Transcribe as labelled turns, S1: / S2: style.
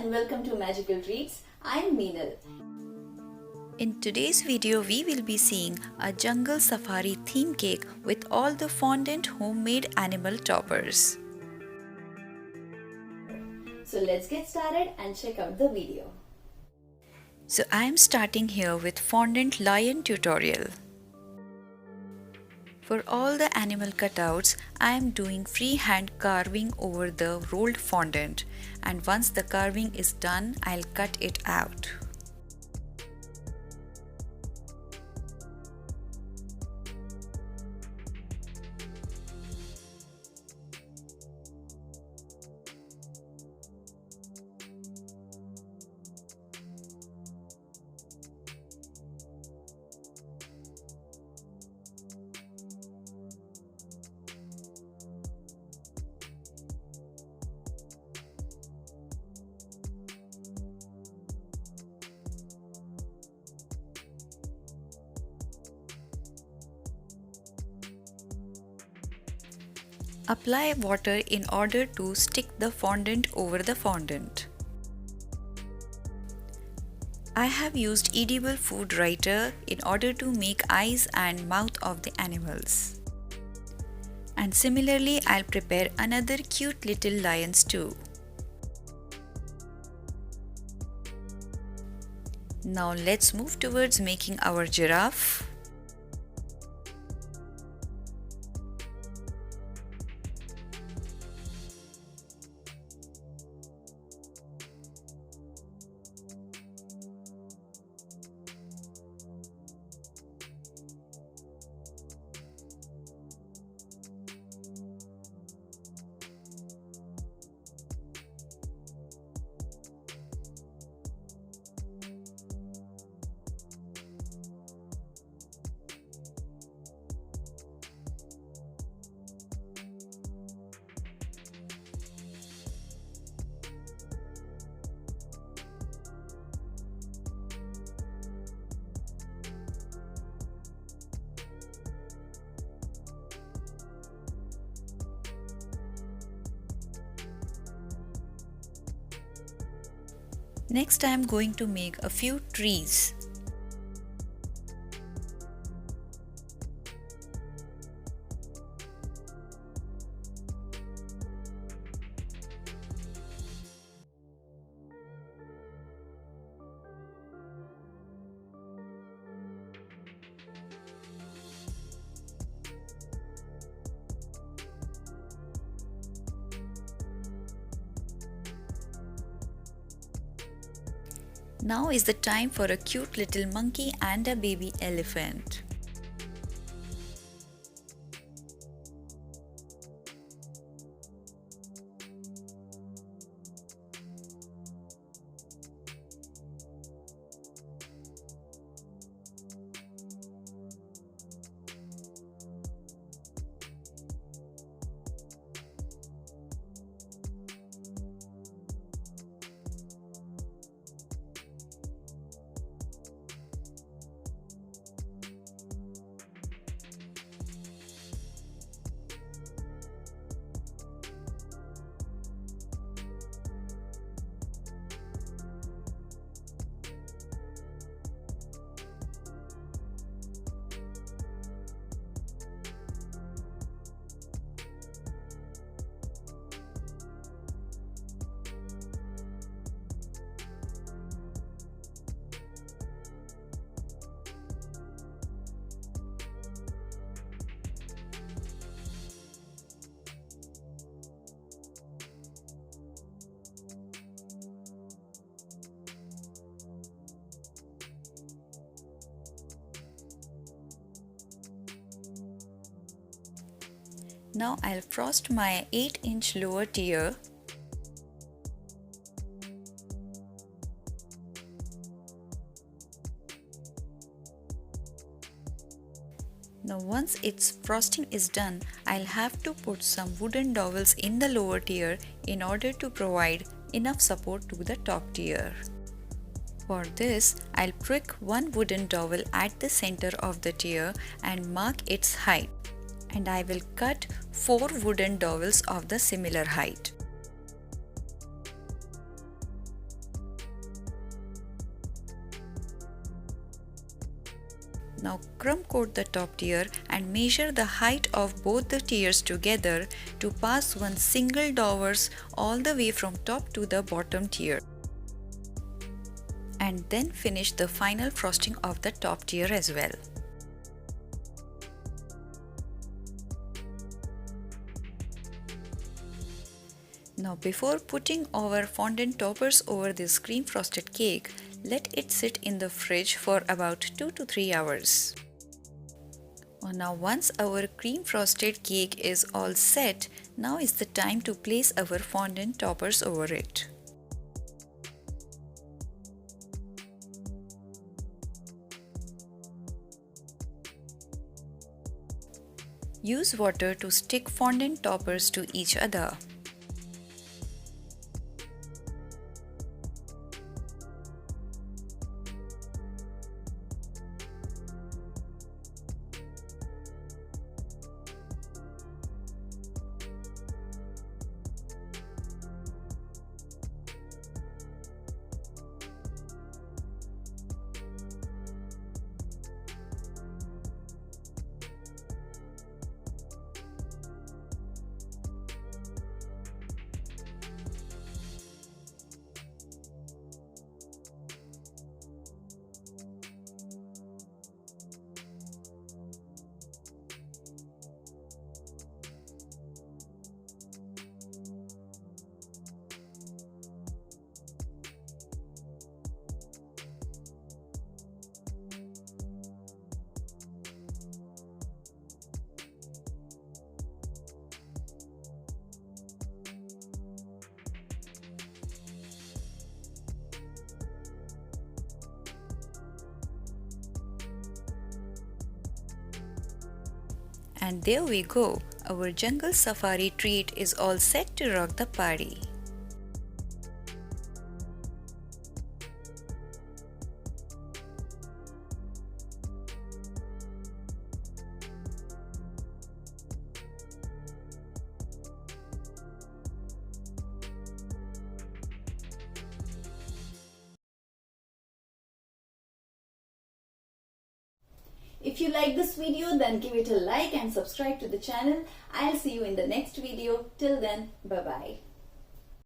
S1: and welcome to Magical Treats. I'm Meenal.
S2: In today's video, we will be seeing a jungle safari theme cake with all the fondant homemade animal toppers.
S1: So let's get started and check out the video.
S2: So I am starting here with fondant lion tutorial. For all the animal cutouts, I am doing freehand carving over the rolled fondant, and once the carving is done, I'll cut it out. Apply water in order to stick the fondant over the fondant. I have used edible food writer in order to make eyes and mouth of the animals. And similarly, I'll prepare another cute little lions too. Now let's move towards making our giraffe. Next, I am going to make a few trees. Now is the time for a cute little monkey and a baby elephant. Now I'll frost my 8-inch lower tier. Now once its frosting is done, I'll have to put some wooden dowels in the lower tier in order to provide enough support to the top tier. For this, I'll prick one wooden dowel at the center of the tier and mark its height. And I will cut 4 wooden dowels of the similar height. Now crumb coat the top tier and measure the height of both the tiers together to pass one single dowels all the way from top to the bottom tier. And then finish the final frosting of the top tier as well. Now before putting our fondant toppers over this cream frosted cake, let it sit in the fridge for about 2 to 3 hours. Now once our cream frosted cake is all set, now is the time to place our fondant toppers over it. Use water to stick fondant toppers to each other. And there we go, our jungle safari treat is all set to rock the party.
S1: If you like this video, then give it a like and subscribe to the channel. I'll see you in the next video. Till then, bye bye.